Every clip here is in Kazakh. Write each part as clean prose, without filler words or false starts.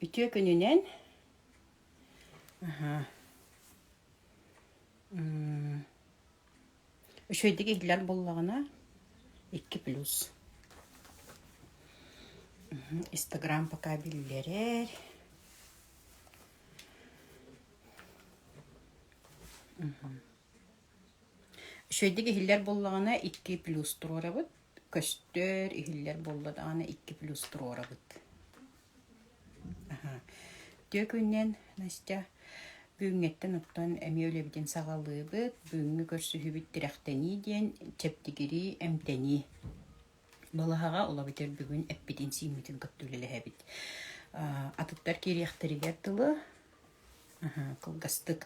Ütüye gününen Üçöydeki ihler bollağına 2+. Instagram пока bildirir. Üçöydeki ihler bollağına 2+ turorabıt. Köstör ihler bollağına 2+ turorabıt. Ütüye gününen Настя Бүгүнгеттен оттан эми өлебитин сагалыыбыт, бүгүнгү көрсүһүбүт тирахтани диэн чептигири эмтени. Балахага олабитер бүгүн эппитин сиимитин көттүлелэһэбит. Атыттар кириахтаригер тылы, кылгастык.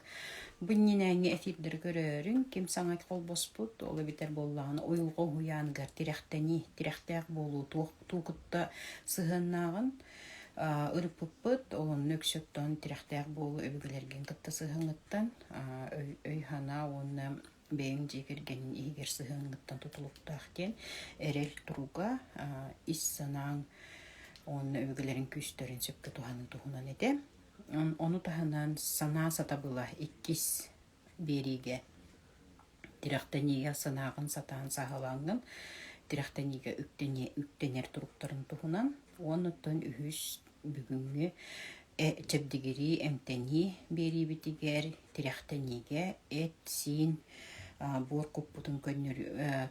Бүннинээңи эфирдер көрөрүн, ким саңайт колбоспут, олабитер боллааны ойулго хуяангар тирахтаак болуу туукутта сыһыннаагын ырыппыппыт, олон нөксөттөн тирахтаак болуу өбүгелерген кытта сыһыңыттан, өйхана онна бэйин жегергенин игер сыһыңыттан тутулуктаахтен эрел туруга ис санаң онна өбүгелерин күстөрүн сөпкө туханан эте. Onu tahanan sanaa satabıla ikkis beriге тирахтанига санаагын сатаан сагалаңын тирахтанига үктенер туруктарын тухунан онуттан үһүс бүгүнгү чебдигири эмтени берибитигер тирахтанига син бор куппутун көннөр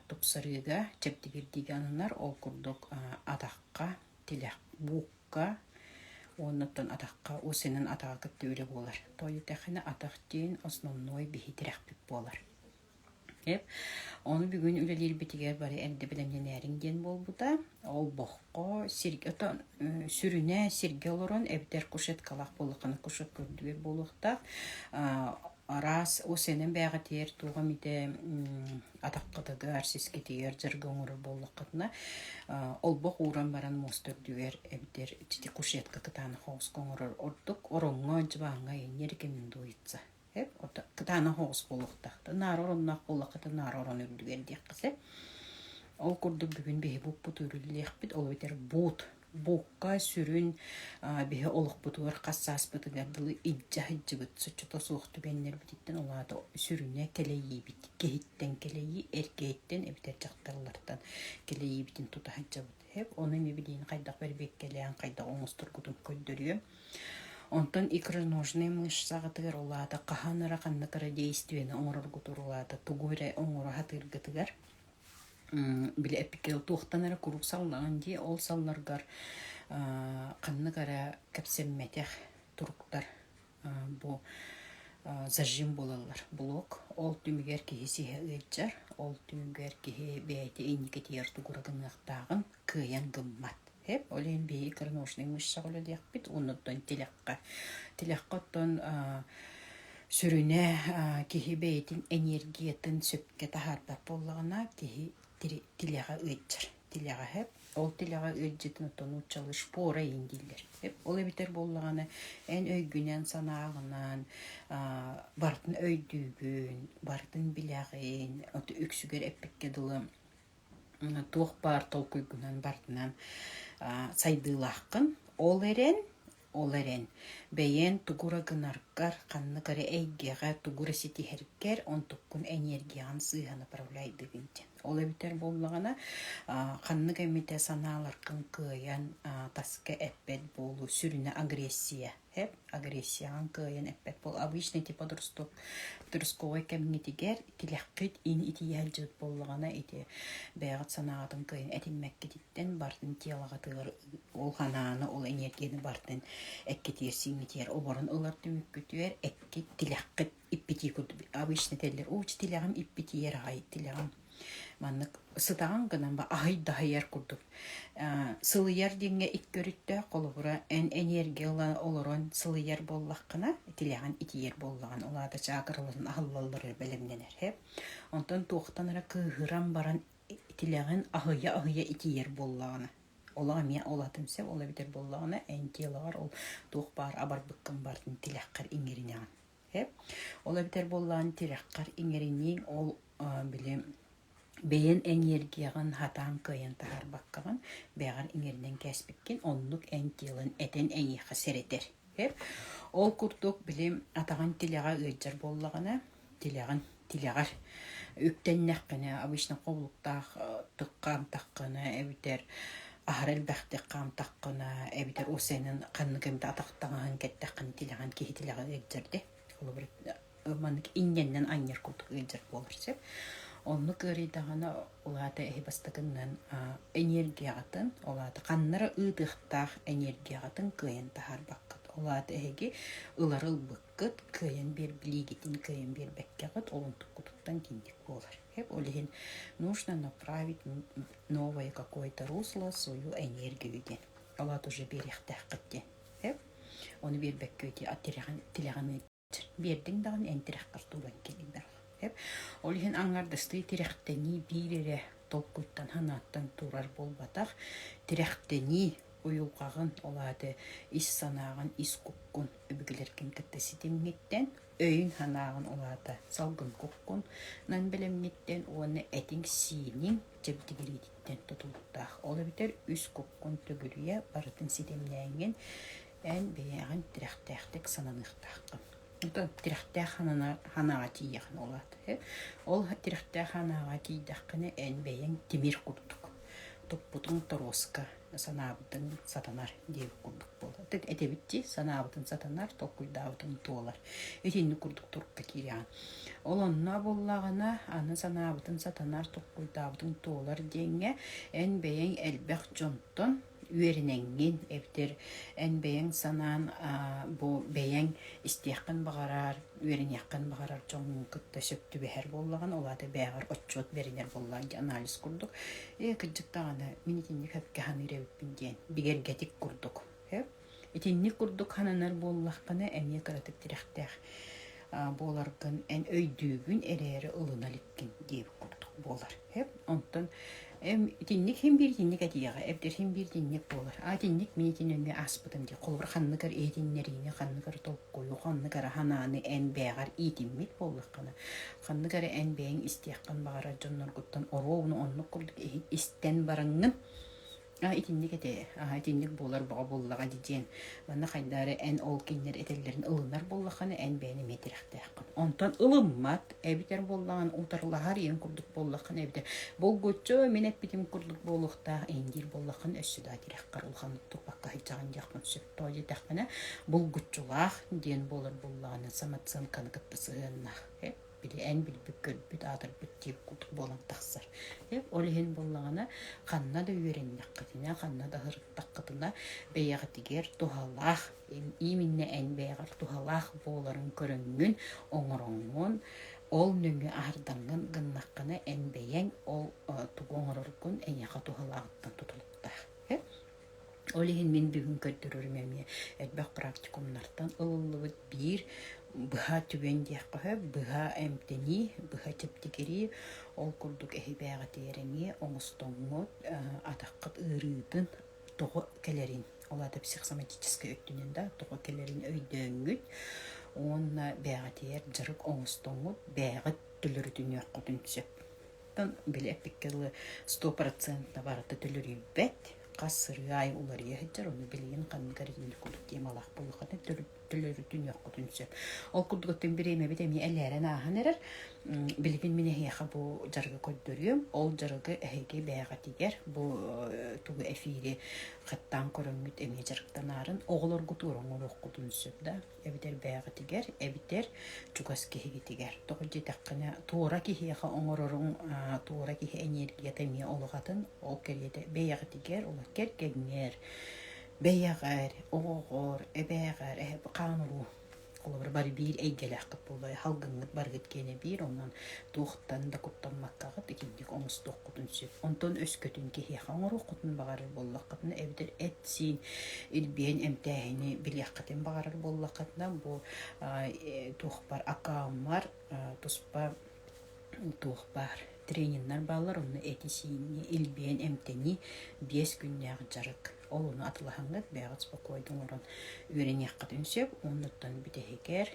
тупсарыга чебдигирдиги анынар ол курдук атакка тилек букка онуттан атакка осенин атага кыттыылы болар. Тойутахына атактын основной бихитирахпип болар. Onu бүгүн үлелер битигер бары энди билемненерин ден болбута. Ол бохко сүрүнө сирге олорон эбтер кушет калак болуканы кушет көрдүгөр болукта. Арас осенин бага тер туга мите атаккытыгы арсиске тигер жыргоңур болуккатына. Ол бох уран баран мостөрдүгөр эбтер чити кушетка кытаны хоос коңурор ордук оронго жыбаңга энеркемин дуйтса. Кытана хоос болуктакты. Нар ороннак болуккаты нар орон үрдүгер дияққысы. Ол курдук бүгүн бихи буппут үрүллехпит. Ол бетер букка сүрүн бихи олукпутугар кассааспытыгар дылы иджа-хиджибыт сучута суухту беннер бититтен олаата сүрүнө келейи бит. Кехиттен келейи, эркейттен эбитер жактарлартан келейи битин тута-хиджабыт. Оны мебилин кайдак бербек келеян кайдак оңустургутун көйдөрүгө. Онтон икроножный мышь сагатыгар олаата каханара каннакара действиени оңороргутурулаата тугуре оңоро хатыргытыгар биле эпикел туохтанара курук саллаган ди ол салларгар каннакара кепсемметех туруктар бу зажим болалар блок ол түмүгер кихиси ыджар ол түмүгер кихи бейте иникетер тугурагынактагын кыян гыммат. Олен бей икроножный мышь саголы диякпит, онуттан тиляккоттон сүрүнө кихи бейтин энергиятын сөпке тахарбап боллагына кихи тиляга ыджар. Тиляга ол тиляга ыджытын оттон учалы шпора индилер. Ол эбитер боллагына эн өйгүнен санаагынан бартын өйдүүгүн, бартын билягын, оты үксүгер эппекке дылы туох бар толкуйгунан бартынан сайдылахкын ол эрен бейен тугурагынаркар канныкары эйгега тугура ситихеркер онтуккун энергиян сыйхана направляйдыгынтен. Ол эбитер боллагана каннык эмите санааларкын кыян таска эппет болу сүрүнө агрессия. Агрессиян кыян эппет бол. Обычный типа дурскогой кемнитигер тиляккыт ин итиялжыт боллагана ити бэягат санаатын кыян этиммеккетиттен бартын тиалагатыгар ол ханааны ол энергияны бартын эккетир сиңитер оборон ылар түмүккүтүер экки тиляккыт иппити кут обычный теллер уч тилягам иппитиер ай тилягам маннык сытаган гынан ба айдайер курдук сылыяр деңге иккөрүттө колубура энергия олорон сылыяр боллаккына тиляган итиер боллаган олада чакырылын ахыллаллары белемненер онтон туохтанара кыгыран баран тиляган ахыя итиер боллагана олага мен олатын се ола битер боллагана энтилагар ол туох бар абарбыккан бартын тиляккар иңеринен ола битер боллаган тиляккар иңеринен ол билем бейен энергияған хатан кыйын тахар баккаган бягар иңернен кәспиккен оннук эн тилын этен эңиха серетер. Ол курдук билим атаган тилега ыйджар боллагана тилегар үктеннәккене обычно кобулуктах тыккам таккана эбитер ахарел бахты кам таккана эбитер усенин канныгымда атактаган кеттаккан тилеган кихитилега ыйджарде. Ол бир маннык инненнен аннер курдук ыйджар болурсеп онны көрейдағана олады әйбастығынан энергиятын, олады қаннары ұйдықтақ энергиятын көйін тахар баққыт. Олады әйге ұларыл бұққыт, көйін бер білігетін, көйін бер бәккеғыт, олынтық құдықтан кендік болар. Олеген нужно направить новое какое-то русло свою энергию ден. Олады уже беректәқ қыттен. Оны бер бәккөйде аттираған бердің дағын әнтірек қартуған келіңдер. Олиһин аңардысты тирехтени бирере толкуттан ханаттан турар болбатах тирехтени уюлгагын олады ис санагын ис куккун өбүгелеркен кеттеситиммиттен өйүн ханагын олады салгын куккун нан белеммиттен оны этиң синин жебдигилиттен тутулуктах ол битер үс куккун төгүрүе бартын ситемнәңген эн беягын тирехтехтек сананыктаккын. Тирехтэх ханаға тияхан олады. Ол тирехтэх ханаға тиydаққыны ән бәйін темир күрдік. Тұппутың тороска санабытын сатанар дейіп күрдік болды. Тік әтебітті санабытын сатанар, тоққүйдабытын туолар. Өтені күрдік тұрққа кереған. Ол онына боллағына аны санабытын сатанар, тоққүйдабытын туолар дейінге ән бәйін әлбәқ жонтын үйеріненген эбтер ән бәйін санан бұл бәйін істеқін бағарар, үйерін яқын бағарар жоңын күтті сөпті бәхер боллаған, олады бәғар отчет берінер боллаған анализ күрдік. Күджіктағаны минетінік әпке ханы рәуіппін дейін, бігер гәтік күрдік. Етінік күрдік хананар боллаққаны әне қыратық тіректәқ боларғын ән өйдігін әрәрі ұлыналіккен дейіп күрдік болар. Онтын тинник хем бир тинник атияга эбдер хем бир тинник болар. Тинник мени тиннеме аспытым ди. Колбар ханныгар этиннерине ханныгар толкою ханныгар хананы эн бягар итиммит боллаккана. Ханныгар эн бэң истияккан багара жоннор гуттан ороуну оннук курдук истен бараңын. Итинник эте, итинник болар бага боллага дижен. Мана хайдары эн ол киннер этеллерин ылынар боллаккана эн бэни метирактаккан. Онтан ылыммат эбитер боллаган утарлахар ен курдук боллаккан эбитер. Болгочо менет битим курдук болукта эндир боллаккан өссүдө тираккар улхан турбакка хайчаган жакман сөп тоji таккана болгочулах ден болар боллаган саматсан каныкыттысына. Били эн бил бүккөл атыр бүттеп кутук болан таксар. Олehen боллагана канна да үйреннаккытына, канна да хырыттаккытына бэягы тигер тухалах, иминне эн бэягар тухалах боларын көрөнгүн, оңороңун, ол нөңгө ардаңын гыннаккана эн бэяң ол тугоңороргун эняга тухалагыттан тутулукта. Олehen мен бүгүн көрдөрөрүм эми элбак практикумнартан ылылыбыт бир быха түбендияққа быха эмтени быха чептикери ол курдук эхибэга тереңи оңустоңмут атаққыт ырыытын тоғы келерин олады психосоматический өттүнен да тоғы келерин өйдөңгүт онна бэга тер жырык оңустоңмут бэга төлөрүтүн яққытын түсөп биле эпиккелы 100% барыты төлөрүббет қасыры ай улар ехеджер, оны білген қанығарының күдік демалақ болуқатын төлөрүтүн яққытын сөп. Ол күдігіттен біреме бітеме әләрін ағын әрір, білген мен әйеға бұл жарғы көддөргім, ол жарғы әйге бәйға тегер, бұл туғы әфири қаттан көріңгіт әме жарғыдан арын, оғылар күтуырың ол оққытын сөп да, әбітер бәйға тегер, әбітер жүгас кеге тегер. Тоғы жетаққына туыра кеге оңырырың, туыра кеге энергия тәме олығатын, ол кәреді бәйға тегер, ол керкегнер, бәйәғар, оғығыр, әбәйғар, қаныру. Олар бар бир әйгелі ақып болды. Халғыңғыт барғыт кені бир, онан туқтан да құттан маққағыт, екендік оңыз тоққытын сөп. Онтан өз көтін кехе қаңыру құтын бағарыр боллаққытына, әбдір әтсін, үлбен әмтәйіні білеққытын бағарыр боллаққытына, бұл туқ бар ақауымар, тұспа туқ бар. Трениннар балар, оны этисini, илбен, эмтени, 5 күннәғ жарық. Ол оны атылағанғыд, бәғыт спокойдың орын үйренеққыд үнсеп, оныттан бітехекер,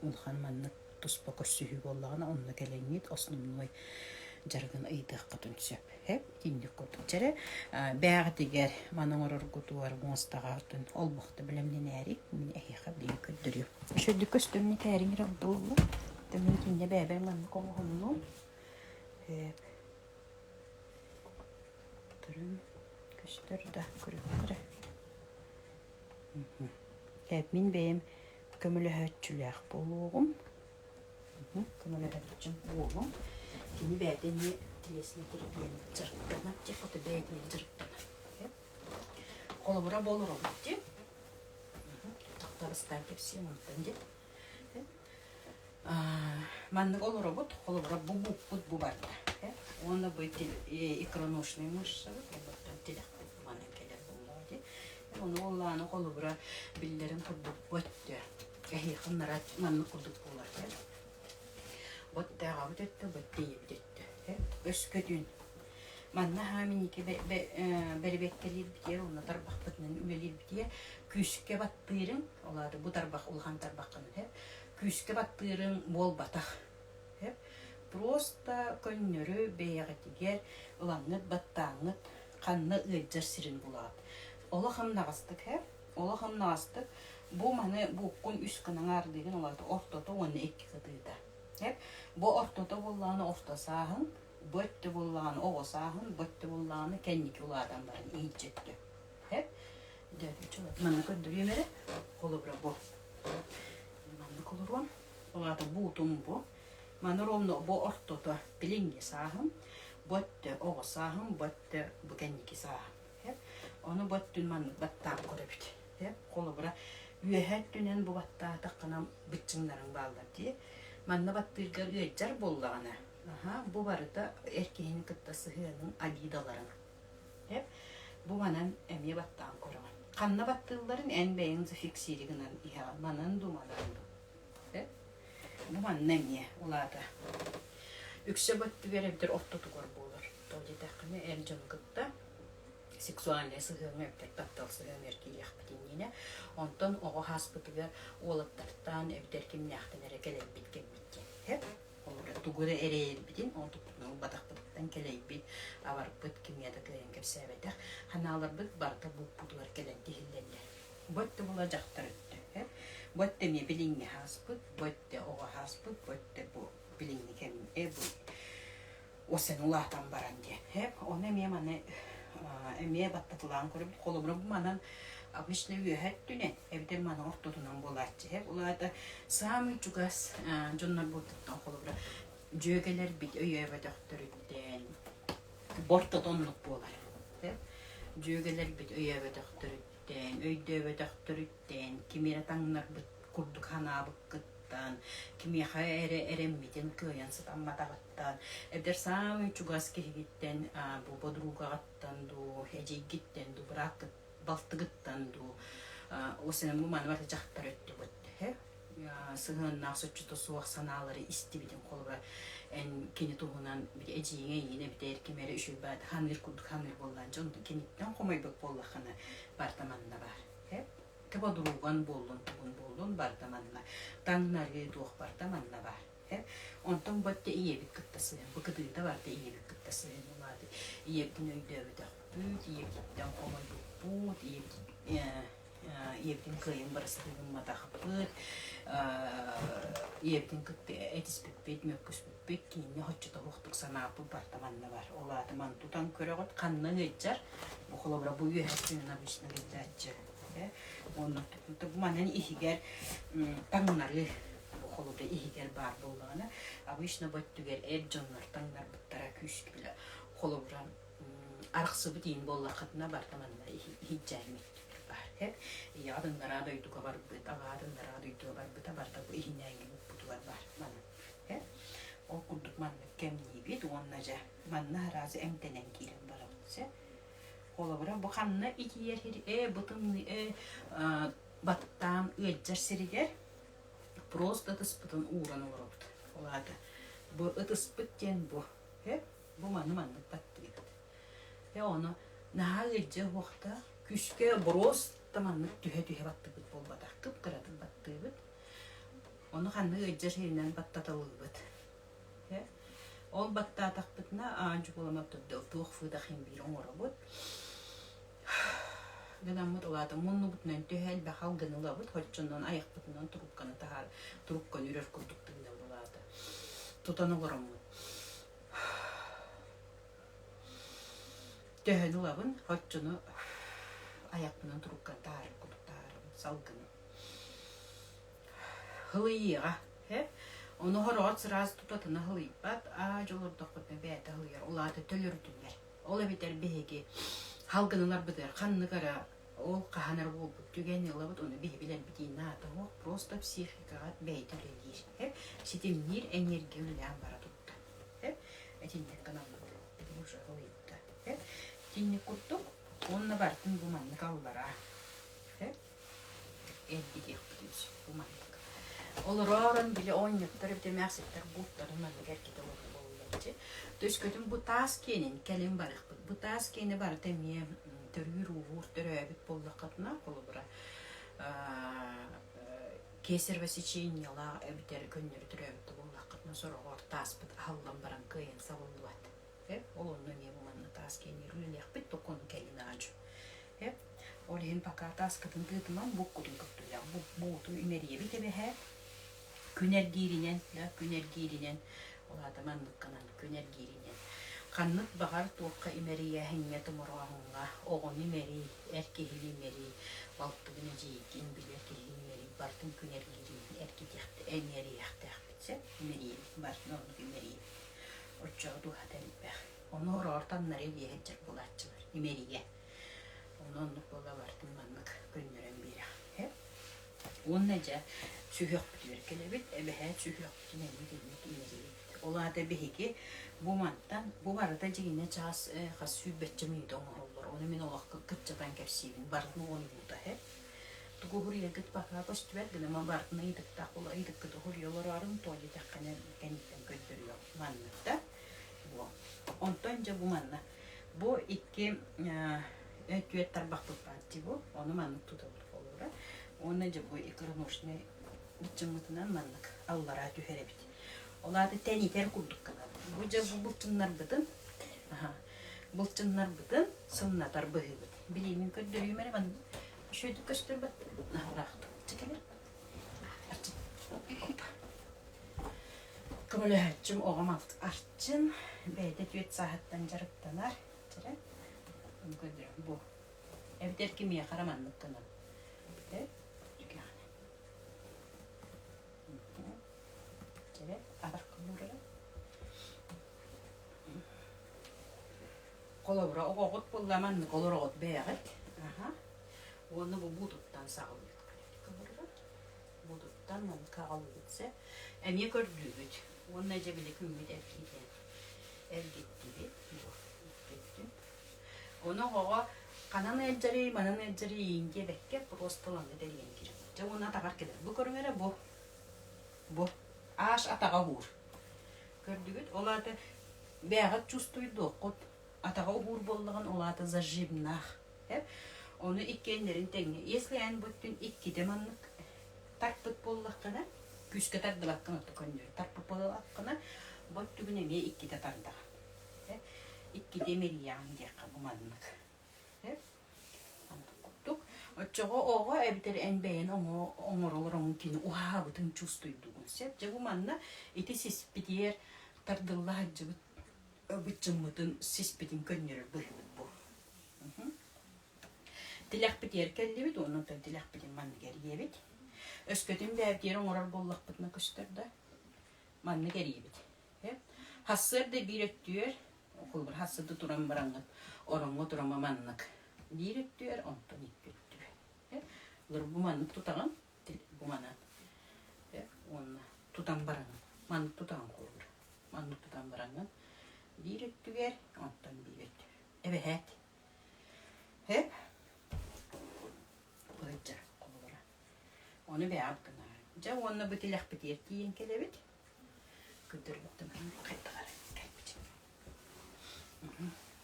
ұлхан манны тұспа көссүхі болағына, онны кәләңет, основной жаргын ыйдык кытын сөп. Хеп тиндик кутук жере бәгы тигер маныңырыр кутуар мостагатын олбохты билемнен әрик мен эхиха бий көддүрү. Шөдү көстөмне тәриңре булду. Тэмин кинде бәбәң мен комхонну. Хеп турун көстөрдө көрөктөрө. Хеп мин бем көмөлөһөтчүләк болугум. Көмөлөһөтчүм болугум. Тини бәдени телесine kirdiğim cırtlamak, cekatı beğendiğim cırtlamak. Kolabora bolur oldu. Taktarıstan kepsiyem ondan. Manlık olur oldu. Kolabora bu vardı. Onda bu ikronuşlu müşsü. Kolabora dilek manlık gelir bulmadı. Onu Allah'ın kolabora billerin kurduk boydu. Yakınlara manlık kurduk bulardı. Boydu ağabey etti, boydu yedi. Ösködün. Manna haminiki beribekkelir bitiye, ona tarbaqpıtının ümelir bitiye, küske battırın, oladı bu tarbaq olğan tarbaqını hep, küske battırın bol bataq. Hep, prosta könnörü beyağı ulanıt, battağınıt, qanlı ıcır sirin buladı. Ola hamnağıstık hep, ola hamnağıstık, bu manı bu kun üskünün ardığın oladı, ortada onu ekki qıdıydı. Hep, bu ortada bollağını orta sağın, boytte bollağını oğu sağın, boytte bollağını kendik ulardan bari iyicetti. Hep, dedi çoğu. Manna köndürüyor mere, kolubra bu. Manna kolurum, oladı buğdum bu. Manna romno bu ortada bilingi sağın, boytte oğu sağın, boytte bu kendik sağın. Hep, onu boyttun manna battağı korabit. Hep, kolubra, üyehet dünen bu battağı taqqanam bütçünlerin bağlar diye. Manna battırgar üyecer bollağına. Bu barıda erkeğinin kıttası hıyanın adidalarına. Hep bu manan emiye battağın koruman. Kanna battığların en beğenzi fiksiriğinin iha manan dumalarında. Hep bu manan emiye ulada. Ükse battı verebilir ottotu kor bulur. Dolce takını ercan kıtta. Seksualne sığın öptek battal sığın erkeği yakbıdın yine. Ondan oğu hasbıtıgar oğlattartan evder kim yaktan ere kelep bitken bitken. Hep Tugura ereyir bidin, onu batak-bataktan keleyip bid, avarıp bid, kimyada keleyen kepsebedak, hanalar bid, barda bu budular kelen dihillerler. Boytte bulacaktır öttü. Boytte mi bilingi hasbıd, boytte oğa hasbıd, boytte bu bilingi kemin, bu o sen ulahtan baran diye. Hep onu emiye battatılan korup, kolumra bu manan Abişle üyehet düne, evde bana ortadan bolatçı. Hep ularda sami çugas, canlar buradan kolubra. Jögeler bit öye ve doktoritten, borta donluk bolar. Hep jögeler bit öye ve doktoritten, öyde ve doktoritten, kimire tanlar bit kurduk hana bıkkıttan, kimi eremmiten köyen sıtanma dağıttan. Evde sami çugas kehigitten, bu bodrugattan, hece gitten, bırakıt. Baltıgıttan du o senin bu manvarda jahtar öttü botte. Sığın naqsıçı da suaq sanaları istibidin kolura en keni tuğunan bir eciğine yine bir der kimereüşübad hamir kurduk hamir bollanca onu kenitten komay bak bollaqana bartamanna var. Hep tebadrugan bollun bartamanna. Tangnarı duq bartamanna var. Hep ondan botte iyi bir kıttası. Bu kıtıda var da iyi bir kıttası oladı. İyi bir nöyde öde. Büyük iyi bir komay bu yevdin kıyım barısıdığın mataqıpıd, yevdin kıttı etis bitbet, mökküs bitbet, kiyinne hoççuda huqtuk sanapı bartamanna var. Oladı man tutan köreğot kanna geçer, bu kolabra bu üyehetsinin abişine geçerçi. Ondan tutundu bu manen ihiger tangnarı, bu kolabra ihiger bar bolağına, abişine battüger ercanlar tangnar bittara küs gibi kolabra arqsı bitin bolla qatna bartamanna hijjaymet var. Hep yadınlara da yutuğa var bit, ağadınlara da yutuğa var bit, barta bu ihinaygi butular var mana. Hep o kurduk manna kemni bit, onnaja manna razı emtenen kilen baraqtse. Olabra bu qanna iki yer her butun battan öjjer siriger просто tıspıtın uğran olurdu. Oladı. Bu ıtıspıtken bu. Hep bu manna battı. Ve onu nahagıcı vakta küske bros tamanlık tühe battı bit bol batak kıpkıratın battı bit. Onu kanlı öjjer herinden battatalı bit. Ол баттатақ бітіна аанчы боламап тұрды туық фыдақын бір оңырабыт. Гынамыт олады мұнны бұтынан түйәл бәқал гынылабыт, хотчыннан аяқ бұтынан тұрупқаны тағар, тұрупқаны үрер күлдіктіңді болады. Тұтаны ғырамыт. Түйәл олабын, хотчыны аяқ бұтынан тұрупқаны тағар, күлдіктағар, салғыны. Хылыйыға, оны ғырағат сыраз тұтатыны хылыйпат, жолырдық бұтына бәйті хылыйыр, олады төлірдіңер. Ола бетер бейге халгынылар бұдар, қанныгара ол қағанар болып түгені ұлабыд, оны бей білер бітейін аты оқ, просто психикағат бәйті өлелер. Сетемнер энергия өлелен бара тұтты. Әтендер қанамды, ұшы ғылыйыпты. Тенне күттік, онына бартын бұманны қалбара. Әлгі дек бұдыз, бұмандық. Олар орын білі ойнықтыр, бітер мәқсеттер бұттарын мәлік әркеті олар болуылады. Төскөтін бұтас кенен кәлем барық бұд. Бұтас кені бар тәме түргір ұғыр түрі әбіт болды қатына қолы бұра. Кесір бәсечейін ела әбітер көннері түрі әбітті болды қатына сұрғы ор тас бұд аллан баран көйен сабылды бәді. Ол оны не бұманны тас кені рүлілек бұд тоқоны кәлін ағыжу. Ол ең пақа тас қытын тұтыман бұқ құдын күттілі. Бұғытын үмерие бітебе хә. Күнергерінен, ол адаманлық қанан күнергерінен. Қаннық бағар туыққа имерия хәңеті мұрағынға, оғын имери, әркehili имери, балтығыны жейкен біл әркehili имери, бартын күнергерінен, әркетекті, әңері яқтақ бітсе, имерия, бартын оңық имерия. Отчағы дуғат әліпбәқ. Оны ұрартанлар еле әджір болатчылар, имерия. Оны оңық бола бартын маннық күннерен бері. Onun nece sühük bitiyor kelebit, ebehe sühük bitine bitirmek imeri. Ola da beheki bu mantan bu arada yine çaz has sübetçe miydi onlar. Onu min olak kıtçadan kapsivin barını onu burada he. Tuğuriye git bakar post verdi ama barını idik takula idik tuğuriyorlar arın toydu takana kenitten götürüyor manlıkta. Bu. Ondan bu manla. Bu iki ötüyetler baktık parti bu. Onu manlık tutulur olur. Onunca bu ikramuşne bütçümütünden manlık Allah'a tüherebit. Ola da teniter kurduk kadar. Buca bu bulçunlar bıdın. Bulçunlar bıdın. Sınnatar bıhıbıd. Bilimin kördürüyümene ben şöyle köştür bıd. Rahatım. Çekelim. Kımılı hüccüm oğam alt artçın. Beyde düet saatten jarıktanar. Çere. Bu. Evde erkimiye karamanlık kanal. Evet. Evet, abarkımları. Kolabra oğut bullaman kolorot beğet. Aha. Onu bu buduttan sağlıyor. Buduttan man kağılıtsa. Emiye gördüğüt. Onu nece bile kümmit erkiden. Ergitti bir. Onu oğa kanan elceri, manan elceri yiyince bekke prostalanı deliyen girer. Ona takar gider. Bu körüngere bu. Bu. Аш атаға хур. Көрдігіт, олады бәғат чувствуйды оқыт. Атаға хур болдығын олады заживнақ. Оны иккенлерін тәңе. Если ән бүттін икки деманлық тарпыт болдық қана, күшке тарды баққын оты көндір. Тарпыт болдық қана, бүттігіне ме икки де тардыға. Икки демер яғын деққа бұманлық. Отчого ого эбитер энбейн оңоролор оңкин уха бутун чувствуйдугун сеп жабу манна ити сиспитер тардылла жабы бычымытын сиспитин көннөр бырбыт бу. Тилак битер келдибит онун тилак битин манны кериебит. Өскөтүн бәбдер оңорор боллак бутна көстөрдө манны кериебит. Хассырды бир өттүер окул бир хассырды туран бараңгы ороңго турама маннык. Бир өттүер онтон икки. Bu manlık tutağın, bu manat. Onu tutan baranın, manlık tutağın koyulur. Manlık tutan baranın. Bir öttü ver, ondan bir öttü. Evet, hep. Böylece koyulur. Onu bir abgınar. Ja, onu bu tilak bitiyor diyen kelebit. Gündür bittim, kayıtı var.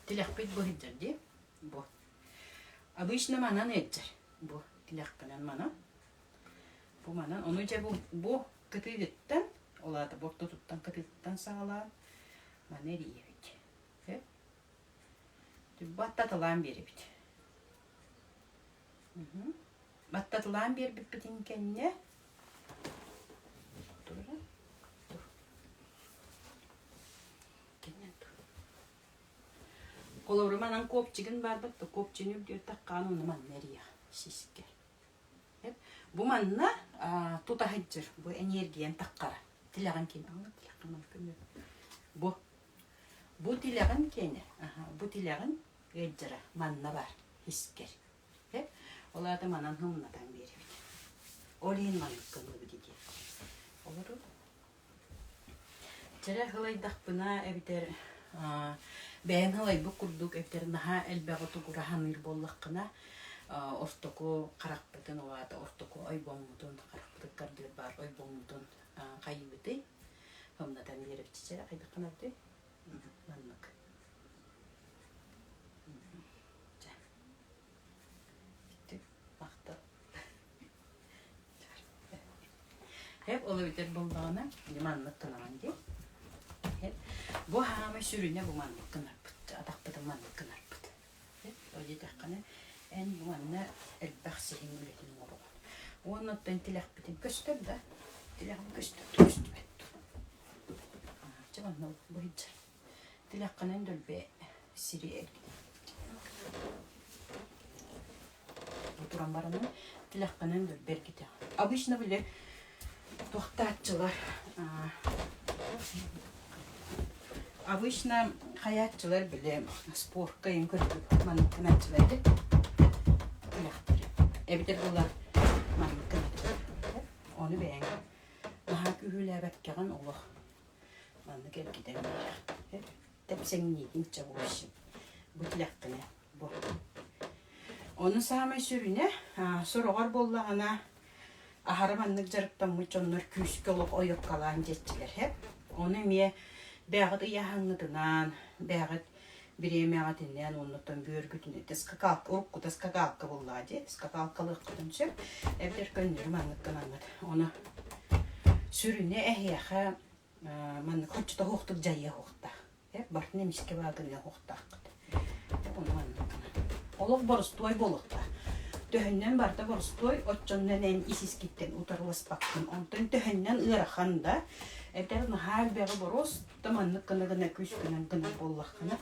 Tilak bit bu hıdır diye. Bu. Обычно manan ettir. Bu. Tilakkanan mana. Bu manan. Onunca bu kıtıdıktan, olada bortta tuttan kıtıdıktan sağlar. манерiyevit. Hep. Battatılan beribit. Battatılan beribit bitin kenne. Dur. Kenne dur. Kolormanan kopçigin var battı. Kopçini diyor takkan onu maneriya. Şisker. Hep. Bu manna tutahıcır. Bu energiyen takkara. Tilagan kenne. Bu tilagan kenne. Bu tilagan gecira manna var. Hisker. Hep. Ola da manan hımnadan beribit. Olihin manıkkını bidi. Olur. Jere hılaydak buna eviter ben hılay bu kurduk eviter naha elbeğotu gurahanır bollakına ortoku karakpıtın olada ortoku oy bommutun karakpıtın kardır var oy bommutun kaybıtı hımnadan beribit jere kaydı kınardı manlık. Hep olabilir bulduğuna limanlık kınaran diye. Hep bu hama sürüne bu manlık kınar pıttı. Adakpıda manlık kınar pıttı. Hep o yedekkine en bu manna elbağsihin ületin oruğun. Onundan tilak bitin köstür da tilakın köstür ettu. Çabanna bu hiç. Tilakkının dölbe siri el. Bu duran baranın tilakkının dölbe gidi. Abişne bile tohtatçılar. Обычно hayatçılar bile spor kayın kırdık mantıkçılardı. Evde bunlar mantıkçılar. Onu beğendim. Daha kühüle bekleyen olur. Mantık el gidelim. Tepsen niyetin çabuk. Bu tilakkine. Bu. Onun sağma sürüne soruğar bollağına aharamanlık jarıktan mıçonlar küskölük oyup kalan jetçiler hep. Onu miye Бәғыт ияһыңытынан, бәғыт биремеғатиннен оннуттан бөргүтүнө урукку скакалка буллади, скакалкалык кытынчып, эбдер көннөр маңыттан аңыт. Оны сүрүне эхияха манны хочта хоқтук жайя хохта. Бар немиске багыны хохта. Оны маңыттан. Олук борустой болукта. Төһөннен барда борустой отчоннан эн исис киттен утарласпактын. Онтон төһөннен ыраханда Эдер нахал бәгы борос, таманны кына күскенен кына боллаққана.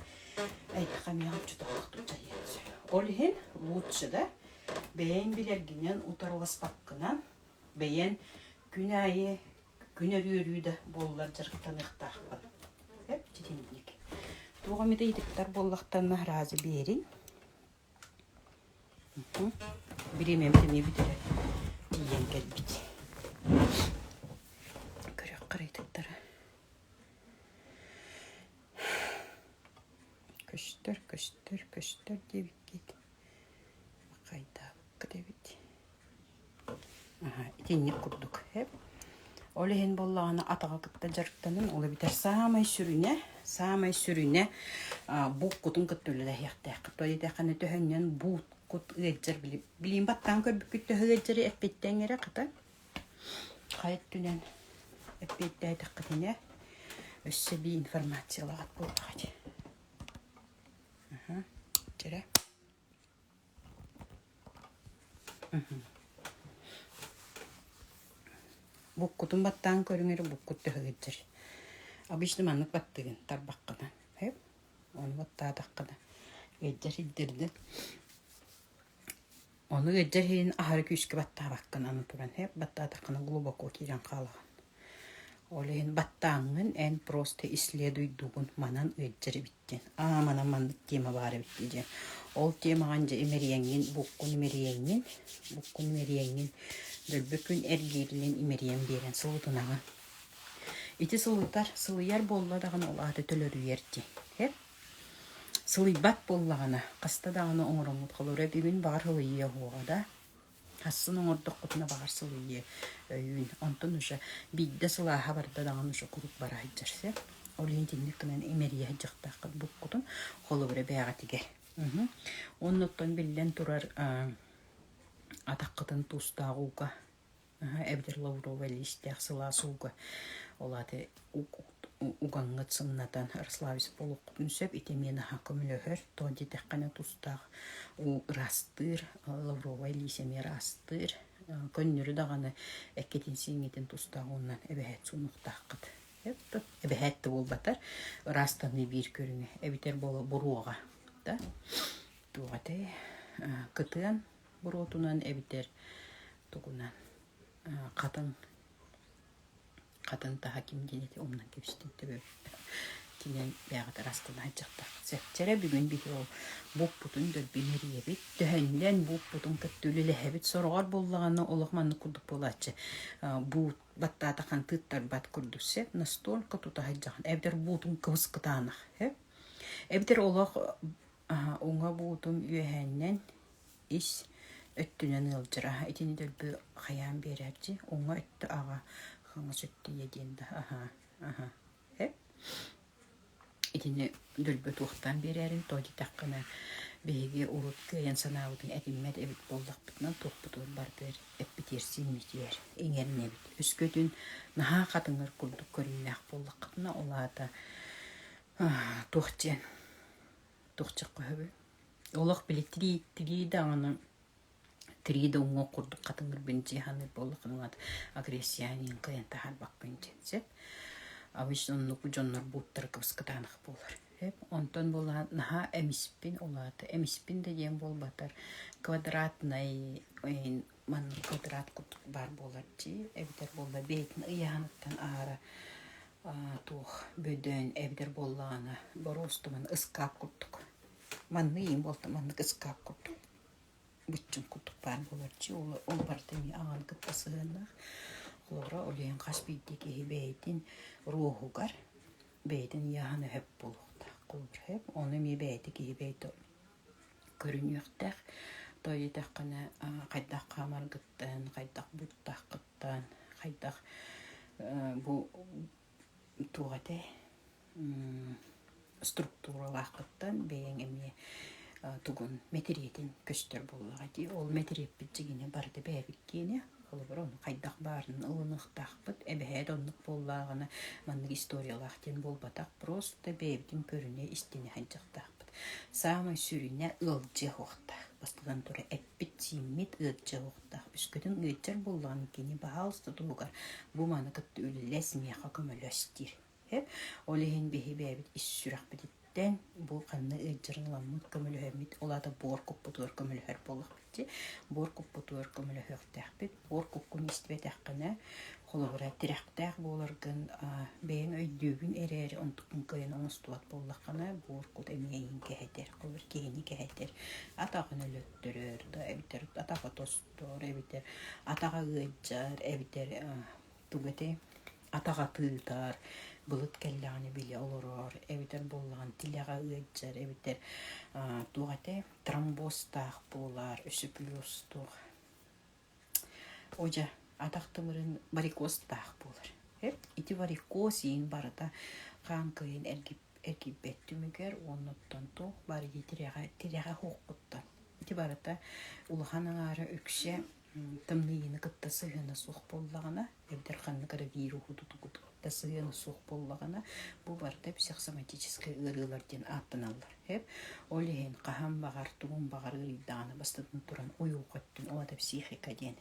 Әйді қамияғып жұталықты жайынсы. Олхен лучше да, бәйін білергенен утарласпаққынан, бәйін күн айы, күн өрүйді боллар жарықтан ұқтақпын. Әп, жетемдік. Туғамеде едіктар боллақтанна разы берін. Біремемді ме бітірі дейін кәлбіт. Qaraytıkları. Köstür debik git. Kayda kıdebit. İtinlik kurduk hep. Olehen bollağına atağa kıtta jarıktanın ola biter samay sürüne bu kutun kıttölüle yaktı. Kıttölü de kanı töhönnen bu kut ıgıcır bileyim battan körbük küttü ıgıcırı etbetten yere kıta. Kayıt dünen Эппеттәй таққытыне өссө би информациялағат болғады. Жәрі. Бұққұтын баттан көріңері бұққұтты ғыддыр. Обычно манық баттығын тарбаққыдан. Оны баттаа таққыдан. Ғыддыр хиддірді. Оны ғыддыр хейін ахары күйіскі баттаа баққын аны тұран. Баттаа таққыны глубоко кейрен қалаған. Олehen battağın en proste исследуйдугун манан ыджыры биттен. Манан мандык тема бары биттен. Ол тема анжа эмерияңин, буккун эмерияңин, дөлбөкүн эргерилен эмерияң берен сылытынаган. Ити сылытар, сылыяр болладаган ол аты төлөрүерти. Сылыйбат боллагана, кастадаганы оңоромут калыра бибин бар хылыйя хугада. Hassının orada kutuna bağırsılı iyi öğün. Ondan уже bidde sılaha barda dağın уже kurup bara hicirse. Olin dinlikten emeriye hicikta bu kutun kolu bire beğatige. Ondan billen turar atakıtın tustağuga. Evdir lavrova listiyaq sıla suga. Olade угаңгыт сыннатан Рославис полуқпын сөп итемені хакымлөхөр тоди тәққана тустақ у растыр лавровай лисеме растыр көннүрү дағаны әккетин сиңетин тустақ оннан әбәхәт сунуқтаққыт әбәхәтті бол батар растаны бир көріңе әбитер болы бұруға да туғатай кытыан бұротунан әбитер тугунан қатын таға ким денеті омнан кепістен төбе кинен бәғыда растына айтжақтақ сәттері бүгін бігі ол бұп бұтын дөлбенері ебет төхәнлен бұп бұтын күттілі әбет сорғар болғаны олықманны күрдік болатшы бұт баттата қан тұттар бат күрдік сәп настолько тұта айтжақын әбдер бұтын кывыз қытанық әбдер олық оңа бұтын үйәннен ис өттінен ылжыра етені дөлбі қаян берерді оңа өтті аға қаңы сөтті еденді Итine дөлбөт уқтан берерин тоди таққына беге урут кыян санаудың әдіммәд әбіт болдақ бітінен тоқпытуын бардыр әппітерсін митер еңерін әбіт. Үскөтін наға қатыңыр күлдік көріннәқ болдақ қытына олады тоқчық қөбі. Олық білі тірейді аңыны тірейді оңы құрдық қатыңыр бінжі ханыр болдық қынуады агрессиянин кыян тахар бақпын жетсеп. Обычно нуку жоннор буттар кыскытанық болар. Онтон бола наха эмиспин олаты. Эмиспин деген бол батар квадратный ман квадрат кут бар болар чи. Эбитер болла бейтин ыяныттан ара тух бөдөн эбитер болланы боростуман ыскап куттук. Манны им болта манны ыскап куттук. Бүтчүн куттук бар болар чи. Ол бартеми аған кыттасыгынақ. Олора олейін қас бейдеге бейтін рухугар бейтін яғаны хөп болуқта қолыр хөп. Оны ме бейдеге бейді көрінуқтақ. Той етаққаны қайдақ қамарғыттан, қайдақ бұттаққыттан, қайдақ бұл туғатай структуралақыттан бейін әме тұғын метеретін көстер болуға дей. Ол метерет бітжігіне барды бәйбіккені Олыбыр оны қайдақ барын ұлынықтақ бұд, әбәйд онлық боллағына манның историялақтен болбатақ, просто бәйбдің көріне істені ханчақтақ бұд. Самай сүріне ұлжы оқтақ, бастыдан тұры әппет симмет ұлжы оқтақ. Үскөдің ұлжар боллағын кені бағалысты тұғығар, бұл маны күтті үліләс меға көмілөстер. Олеген бәйбі бәйбіт іс сүрақ бідеттен, бұл қанны ұлжарыламын көмілөмет, олады бор көппұтыр көмілөр болық. Бор көппұтыр көмілөр тәқпет, бор көпкім істібет әққіні қолығыра тірәқтәқ болырғын бәйін өйдігін әрәрі ұнтықын көйін оңыстуат боллаққына бор көт әмейін кәйдер, қолыр кейіні кәйдер. Атағын өліттірір, атаға тостыр, атаға ғыджар, атаға тылтар, бұлыт кәлләғыны білі олырыр, болған тіляға ғыджар, туғатай тромбостақ болар, үсіплюстық. Ожа, атақтымырын варикостақ болар. Ити варикоз ең барыда қанқыйын әргебеттімігер, оныттан тоқ бары тіряға хоққыттан. Ити барыда ұлғаның ары өкше тымныйыны қытта сығыны соқ боллағына, қанны қары виру құдыды сығыны соқ боллағына, бұл барда психосоматический ұрыларден аттын алар. Олеген қаған бағар, тұғын бағар ұридағаны бастадың тұран ойу қөттін, олада психика ден,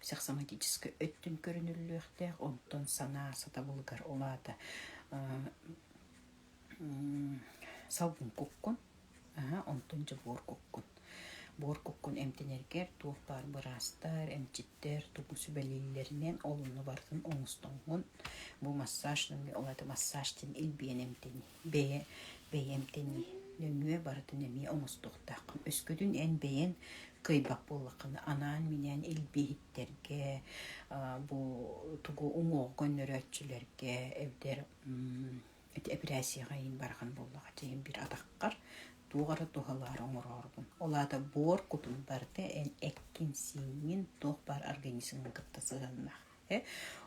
психосоматический өттін көрініліқтер, онтан сана сата болғар олада салғын көккін, онтан жы бор көккін. Бор көккін әмтенергер, туық бар бұрастар, әмчеттер, тұғын сүбәлейлерінен олыны бардың оңыстыңғын. Бұл массажның, олады массажтен илбейін әмтені, бей әмтені, нөңе бардың әме оңыстықтақын. Өскөдің ән бейін көйбақ болықыны, анан менен илбейіттерге, бұл тұғы ұңғы көннөр өтчілерге, операцияға ең барған болыға дейін бір атаққар. Туғары тұғалар оңырарбын. Олада бор күтін барды ән әккен сеңін тұқ бар организмін күттасығаннақ.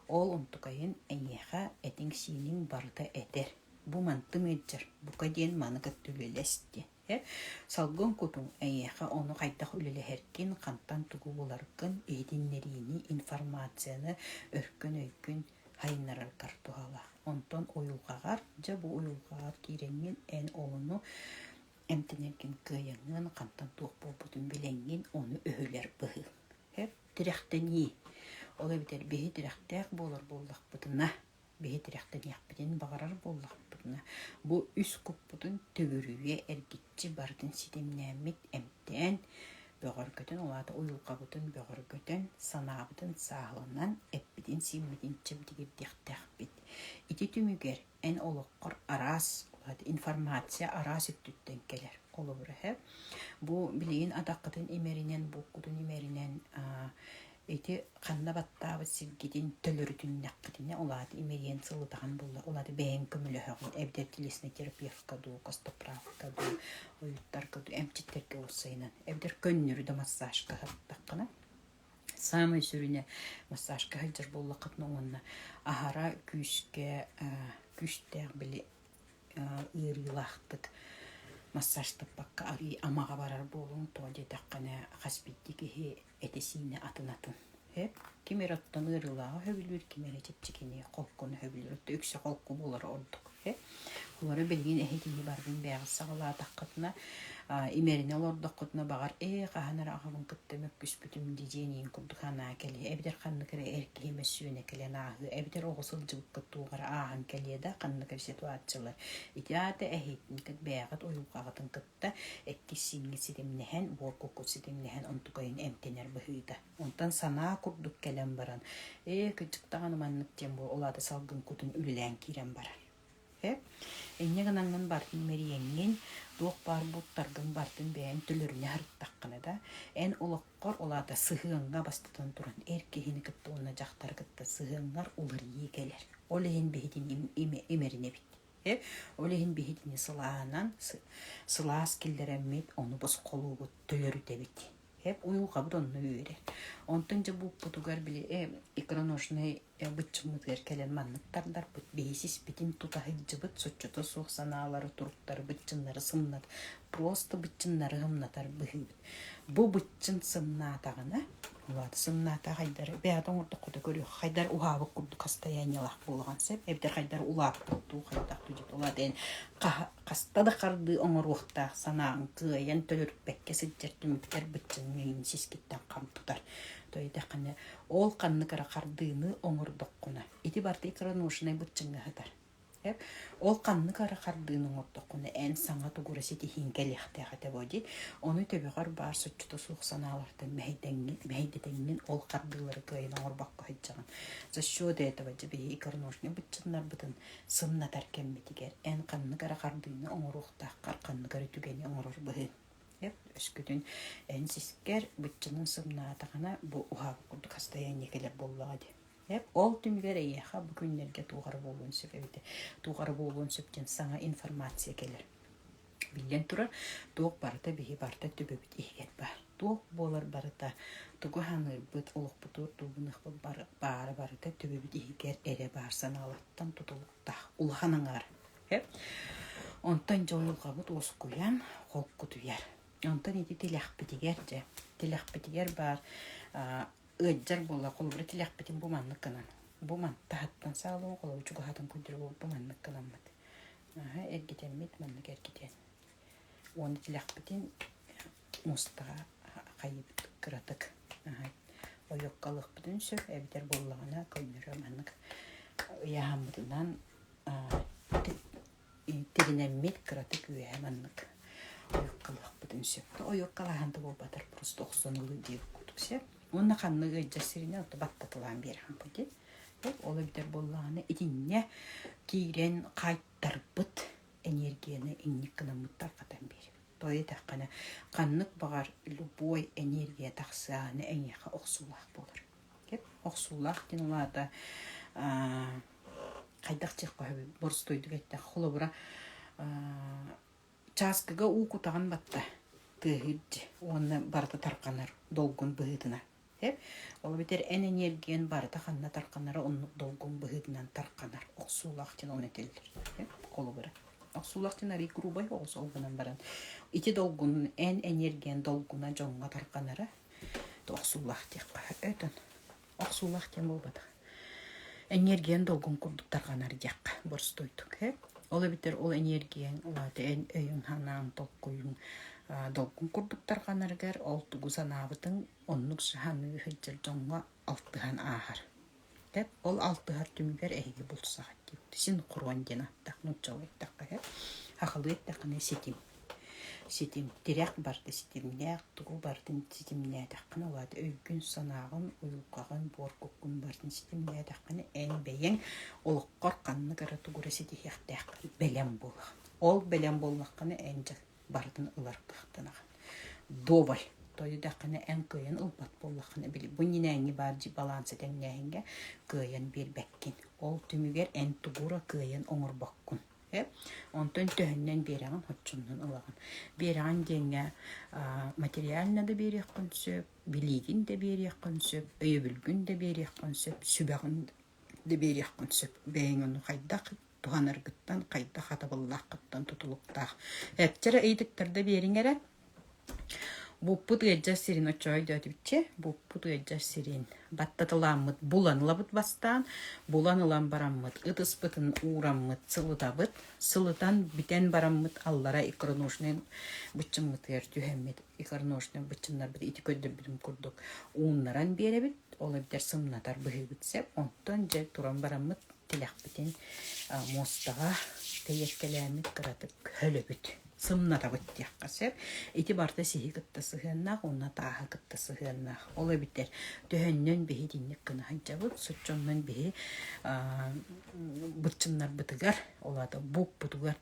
Ол ұнтықайын әнеға әтің сенің барды әдер. Бұ мантым әджір. Бұқа ден маны күттілелесті. Салғын күтін әнеға оны қайдақ үлілі әркен қантан тұғы оларғын әдінлеріні информацияны өркін хайнарар картуhala. Онтон уюлгагар, жа бу уюлгагар киренген эн олуну эмтенерген кыяңын кантан туох болбутун биленген оны өһөлөр быһы. Хеп тирехтени. Ола битер беһи тирехтек болар боллакпытына. Беһи тирехтениякпытын багарар боллакпытына. Бу үс куппутун төгөрүгө эргитчи бардын ситемнәмит эмтен бөгөр көтөн олата уюлкабытын бөгөр көтөн санаабытын саалынан эппитин симмитин чемдигир дехтехбит. Ити түмүгер эн олоккор арас информация арас иттүттен келер. Олобура бу билигин атаккытын имеринен буккутун имеринен эти канна баттабы силгидин төлөрүтүн наккытыне олаты имерин сылытаган булла. Олаты бээн көмөлөһөгөн эбдер телесне терапевтка ду, костоправка ду, оюттарка ду, эмчиттерге болсайнан. Эбдер көннүрү да массажка хаттаккана. Самый сүрүне массажка хылжыр болла кытны онна. Ахара күшке күштер били ырылахтык массажтык бакка ари амага барар болун тоде таккана хаспиттики этесине атынатын. Кимер аттан ырылага хөбүлүр кимере чепчикини колкун хөбүлүр өксө колку болор ордук. Олары билген эхетини бардын бягысагыла таккатына имерине олордоккутна багар каханара агабын кыттымык күспүтүм диженин курдухана келе эбдер канныкыра эркиме сүйүне келе нагы эбдер огусул жыбыкка тугара аган келе да канныкыр ситуациялар итяты эхетин кыт бягат оюлгагатын кытта эккисинги сидемнехен боркоку сидемнехен онтукайын эмтенер быхыйда онтан сана курдук келен баран кычыктаган маннык тем бу олады салгын кутун үлелен кирен барар Эннегенанган бартын мериенген дуок бар буттаргын бартын бээн төлөрүнө харыттаккана да эн олоккор олата сыхыанга бастатан туран эркехини кыттуына жактар кытта сыхыангар улырии келер олехин бехитин имерине бит олехин бехитини сылаанан сылаас киллереммит ону бос колугу төлөрүтө бит уюлга будонну үйрер. Онтон же бу путугар били икроношный бытчымытыр келен манныктардар бут бейсис битин тутахы жыбыт соччото сух санаалары туруктары бытчыннары сымнат. Просто бытчыннары хымнатар быхыбыт. Бу бытчын сымнаатагына улат сымнаата хайдар беатон ордоккото көрү хайдар ухабы курду кастаянялах болган сеп эбдер хайдар улап ту хайдак түжүт уладен кастада карды оңоруктак санаан кыян төлөрүппекке сыджертүмүктер бытчын мейин сискиттен камтутар тойда кане ол канныкара кардыны оңордоккуна ити барты икранушнай бытчынга хатар ол канныкара кардыны оңордоккуна эн саңа тугура сити хинкелехте хата боди оны төбөгөр бар соччуту сух санааларды мейдетенген ол кардылары кыйын оңорбакка хыджаган за счет этого же би икранушнай бытчыннар бытын сымнатар кеммитигер эн канныкара кардыны оңоруктак канныкара түгени оңорор быхы өскүтүн эн сискер бытчынын сымнаатагана бу ухабы курду кастаяние келер боллагади ол түмгер эйха бу күннерге тугары болгон себеби тугары болгон сөптен саңа информация келер билген турар тук барта бихи барта төбөбүт ийгер бар тук болар барта тугу ханы бут олук бутур тугуных бар барта төбөбүт ийгер эре бар саналаттан тутулукта улханаңар онтан жоюлга бут оскуян холкутуяр онтан ити телехпитигер бар ыджар болла колбур телехпитин буманныкканан буман тахаттан саалуу колу чугахатын күндүрү буманныкканаммат эргитеммит маннык эргитен оны телехпитин мустага кайып кыратык ойоккалыкпытын сөп эбитер боллагана көйнөрө маннык яхамбытынан тигинеммит кыратык үе маннык ойоккалыкпытын сөп ойоккалаханты болбатар просто оксонулу деп кутуксе онна канныгы жасирине отто баттатылан берхан пути ола битер боллаганы итинне кирен кайттарбыт энергияны инникканамыттар катан бери той таккана каннык багар любой энергия таксааны эңеха оксулах болор оксулах тинлата кайдак чекко борстойду кетте холобура часкага укутаган батта тыгыд оны барта тарканар долгун быгытына ол битер энергиян барта ханна тарканары онну долгун быгытынан тарканар оксулактын оны телдер колубура оксулактын ари грубай оксулгунан баран ити долгун энергиян долгуна жонга тарканары оксулактыкка өтөн оксулактын болбады энергиян долгун курдуктарганар дьякка борстойтук ола битер ол энергиян улаты эн өйүн ханаан толкуйун долгун курдуктарганаргар ол тугу санаабытын оннук ханы хыджыр жоңго алтыхан аахар ол алтыхар түмүгер эһиги булсаат дип син курган денаттак нучалыктакка ахалыктакны ситим тиряк барды ситимнеак тугу бардын ситимнеатаккына улады өйгүн санаагын уюлкаган боркуккун бардын ситимнеатаккына эн бейен олуккор канны кара тугура ситихяктаак белем болах ол белем болмаккана энже бардын ыларпактанаган довай тойдаккана эн кыйын ылбат боллаккана били бунинеңи баржы балансы теңнеһинге кыйын бирбеккин ол түмүгер эн тугура кыйын оңорбоккун онтон төһөннен береген хоччуннун ылаган береген деңе материально да береккин сөп билигин да береккин сөп өйөбүлгүн да береккин сөп сүбөгүн да береккин сөп бэйңин кайдак туханаргыттан кайда хатабыллаккыттан тутулуктаах эпчера эйдиктерде бериңере буппут геджасирин очой дөтүбче буппут геджасирин баттатыламмыт буланылабыт бастан буланылан бараммыт ытыспытын ураммыт сылытабыт сылытан битен бараммыт аллара икроношнен бычыммытыр түһэммит икроношнен бычыннар бит ити көдөр билим курдук ууннаран беребит ола битер сымнатар быһыбытсеп онтон же туран бараммыт тилякбитин мостага тейеккелемит кыратып хөлөбүт сымнатабыт тияккасеп ити барда сиһи кытта сыһыаннаах уна тааһа кытта сыһыаннаах ола битер төһөннөн биһи динник кына ханчабыт суччоннон биһи бычыннар бытыгар олада бук бутугар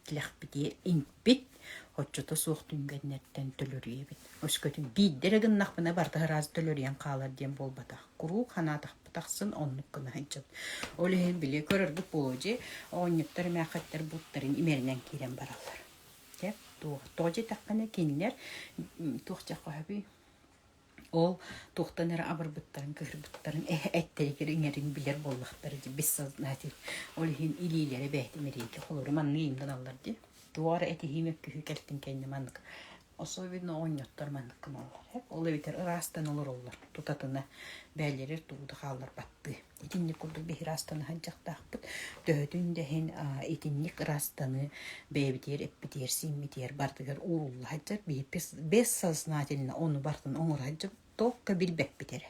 тилякбити инпит хоччото суох түнгеннерден төлөрүебит өскөтүн биддерегиннахпына барда раз төлөрүян каалар диен болбатах куруу ханаатахпытахсын оннук кына ханчабыт олехин биле көрөрбүт боложи оонньуктар мэхаттер буттарын имеринен кирен баралар тоже таккана кинилер тухчаккаби ол тухтанера абырбыттарын кырбыттарын эттеригериңерин билер боллактары ди бессознатель олихин илилери бэхтимерийки холору манны ийимдан аллар ди туара эти химек күхү келтин кенне маннык особенно оонньоттор маннык кымаллар ол эбитер ырастан олор тутатына бээлерер тууду хаалар батты итинник курдук бехир астаны ханчактаакпыт төһөтүн дехин итинник ырастаны бэбитер эппитер симмитер бардыгар уурулла хаджар бессознательно ону бартын оңор хаджар тоокка билбеппитере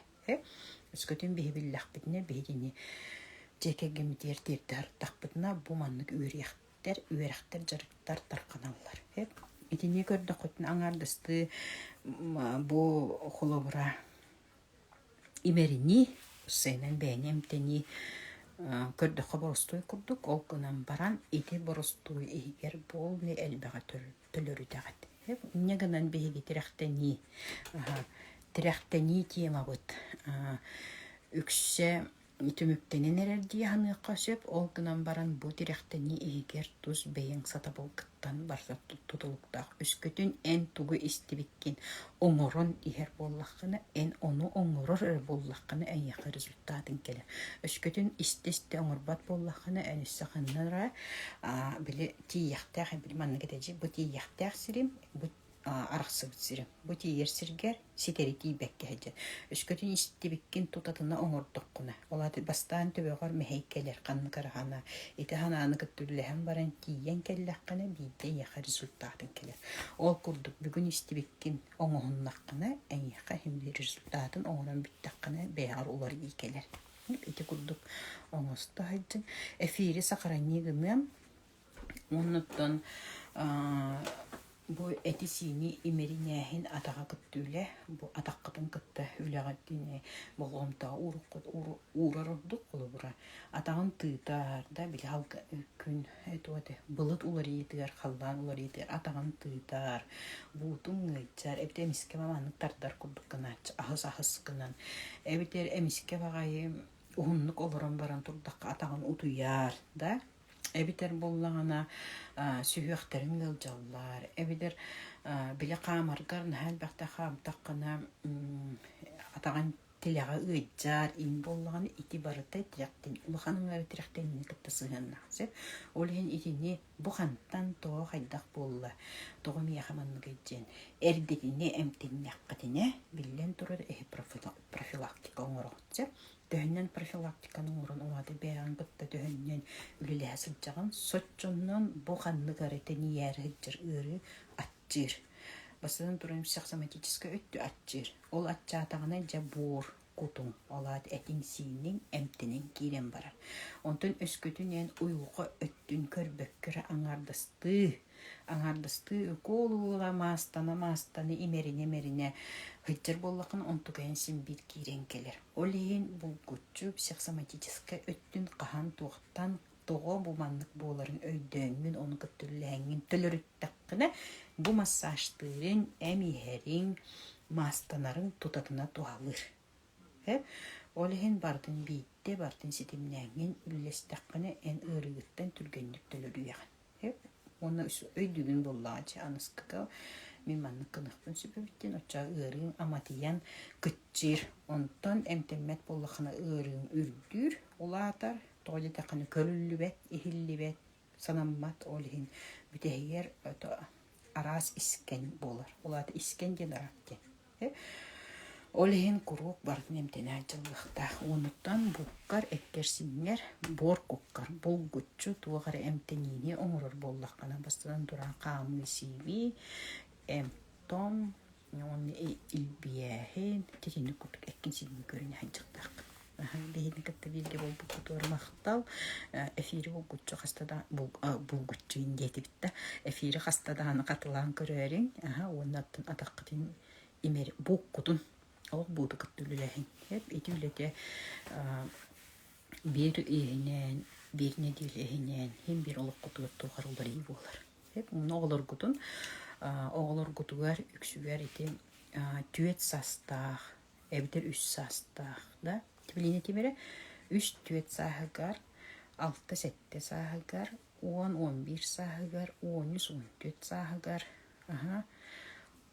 өскөтүн бихи биллахпитине бихидини жекегемитер тиртартакпытына бу маннык үөрехтер жарыктар тарканаллар итини көрдө хотун аңардысты бу холобура имерини сенен бээнемтени көрдө боростой курдук ол кынан баран ити боростой игер болны элбага төлөрүдагат негенен беги тирахтени тиемабыт үксе түмүктенен эрерди ханыакка сөп ол кынан баран бу тирахтени игер туз бэйин сатабылгыттан барса тутулуктаах үскөтүн эн тугу истибиккин оңорон ихер боллаккына эн ону оңорор эр боллаккына эн яка результатын келе үскөтүн истесте оңорбат боллаккына эн issаханнара биле тияктаах бил манны кетежи бу тияктаах сирим бу араксыбыт сирим бу тиер сиргер ситери тийбекке хеже үскөтүн истибиккин тутатына оңордоккуна олаты бастаан төбөгөр мехейкелер канны карахана ити ханааны кыттүллэхэн баран тиен келлаккана бийде яка результатын келер ол курдук бүгүн истибиккин оңоһуннаккана эн яка химди результатын оңорон биттаккана бэяр улар ийкелер ити курдук оңоста хайдын эфири сакаранигынын оннуттан бу этисини имеринэхин атага кыттүлэ бу атаккытын кытта үлэгаттине болгомта урардык болобура атагын тыытаар да билал күн этуате былыт уларыйтыгар халлаан уларыйтыгар атагын тыытаар буутун гыйчар эбите эмиске маманнык тардар курдукканач ахыс кынан эбитер эмиске багайы ууннук олорон баран турдакка атагын утуяар да эбитер боллагана сүйөктерин гылжаллар эбитер биле камаргар нахал бакта хамтаккана атаган телега ыйжар ин боллаган ити барыта тирактен улаханыңар тирактен кыттысыгына сеп олен итини бухантан то хайдак болла тогоми яхаманны гыйжен эрдетине эмтинняккатине биллен турар профилактика оңорот сеп төһөннен профилактиканын орун төһөннен үлеле сылжаган соччоннон бу ханны гарете нияр хыджыр ыры атчыр. Басынан турым психосоматическое өттү атчыр. Ол атчаатагына жабур кутун олат этинсинин эмтинин кирен барар. Онтон өскөтүнен уйгуга өттүн көрбөккөрө аңардысты колула мастаны имерине хыджыр боллакын онтугайын симбит кирен келер. Олейин булгуччу психосоматическое өттүн кахан туактан того бу маннык боларын өйдөңүн оны көттүлләңин төлөрүттаккына бу массажтырын эмихерин мастанарын тутатына туалыр. Олейин бардын бийте бардын ситимнәңин үллестаккына эн ырыгыттан түргөнлүк төлөрүяган. Оны өйдүгүн боллаачы аныскыга мен манны кыныхпын сүпөбүттен оча ырын аматиян кытчыр. Онтон эмтеммет боллахына ырын үрдүр улаатар тооле таканы көрүллүбет, ихиллибет, санаммат олихин бүтегер арас искен болар. Улаата искен ден арапкен. Олихин курук бардын эмтене жылдыкта. Онуттан буккар эккерсиңер бор куккар болгуччу туагара эмтенини оңорор боллаккана бастан туран камы сиви эмтом он илбияхин тетини кутук эккинсиңи көрүнө ханжыктак. Бейни катта бирге болбу кутур мактал эфири болгуччу хастада болгуччу индетипта эфири хастадааны катылан көрөрүң. Оннаттан атаккытын имер буккутун ол буду кыттылылахин. Этүлете бир ийнен бир недилехинен хим бир олук кутутту харылдар ий болар. Оголор гутун оголор гутугар үксүгөр ити түет састах эбитер үс састах да тибилине тимере үс түет сахыгар 6-7 сахыгар 10-11 сахыгар 13-14 сахыгар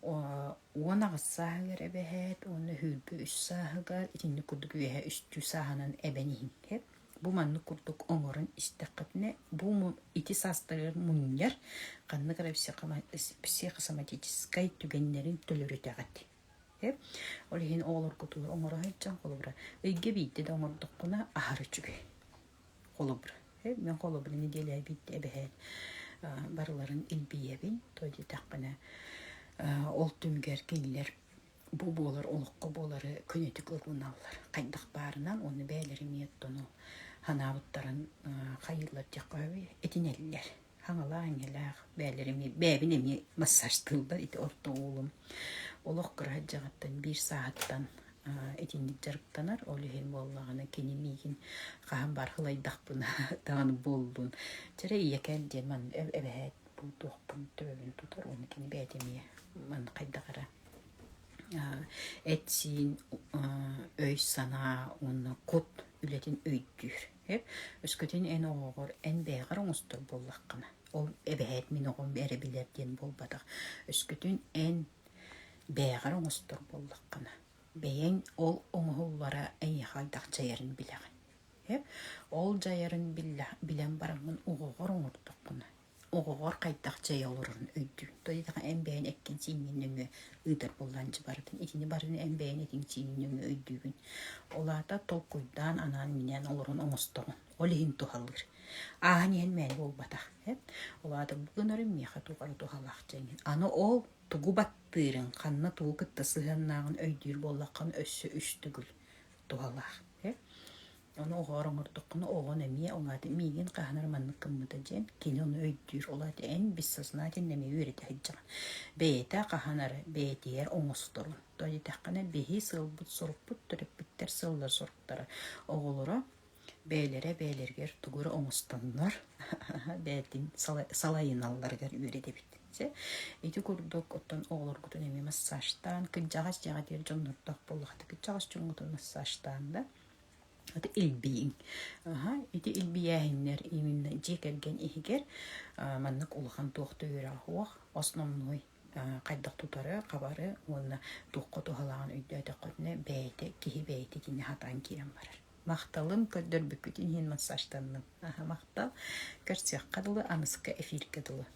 Уона гасаагар эбэхэт, уона хүрбү үссаагар, итинни курдук үэхэ үстү сааһанан эбэнихин хэп. Бу манны курдук оңорон истэккэтне, бу ити састырыр муньяр, канныгара психосоматическай түгеннерин төлөрүтэгат. Хэп. Олихин оголор кутулар оңоро хайчан колобра. Ыйге бийте да оңордуккуна ахары чүгэ. Колобра. Хэп. Мен колобра неделя бийте эбэхэт. Барыларын илбиебин, тойди тақпана. Ол түмгер кейлер бу болар олыққа болары көнетік ылғыналар. Қайдақ барынан оны бәлері меттону ханабыттарын қайылар жаққауы етінелілер. Хаңала аңелақ бәлері бәбін әме массажтылдар еті орта олым. Олық қырға жағаттан 1 сағаттан етіндік жарықтанар. Олығын болағына кенемейгін қаған бар қылайдақпын тағаны болдың. Жәрі иекәл деман әбәйт бұл тоқпын төбін тұтар. Оны кені бәдемей man қайдағара әтсин өй сана оны кот үлетін өйдүр. Өскөтен ән оғыр, ән бәғар оңыстыр боллаққана. Ол әбәйт мен оғын бәрі білерден болбадақ. Өскөтен ән бәғар оңыстыр боллаққана. Бәйен ол оңғыллара әйе қайдақ жайарын білеген. Ол жайарын білен барыңын оғығыр оңырдыққына. Оғығыр қайдақ жай олырын өйді. Тойдаға әмбәйін әккен сенің ұйдар болғанчы бардың. Етіне бардың әмбәйін әтің сенің өйдігін. Оларда толқойдан анан менен олырын оңыстығын. Олығын тұхалыр. Ағын ең мән болбадақ. Оларда бұғын өрім меха тұғары тұхалақ жәңін. Аны ол тұғы баттырын, қанна тұғы күтті сығаннағын өйдір боллаққан өссі үштігіл тұхалақ. Оны оғарың ұрдыққыны оғын әмей олады мейген қағынар манны қыммыды жән. Кені оны өйдір олады ән біз сасынатын әме өреті әйджіған. Бәйті қағанары бәйтер оңыстырын. Дойды таққана бейі сылбыт сұрықпыт түріппіттер сылдар сұрықтары. Оғылыра бәйлергер тұғыры оңыстанлар. Бәйтін салайын алларғар өреті біт. Эти курдук оттон оғылыр күтін әме массажтан, күнжағас жаға дер жоннырдақ болғаты. Күнжағас жоңғытын массажтан да. Это илбиин. Эти илбияхиннер именно жекерген ихигер маннык улахан туохты үйрахуах основной кайдак тутары кабары онна туохко тухалаган үйдөтө котне бейте кихи бейте кине хатан кирен барар. Макталым көдөр бүкүтин хин массажтанным. Мактал көрсөк кадылы аныска эфир кадылы.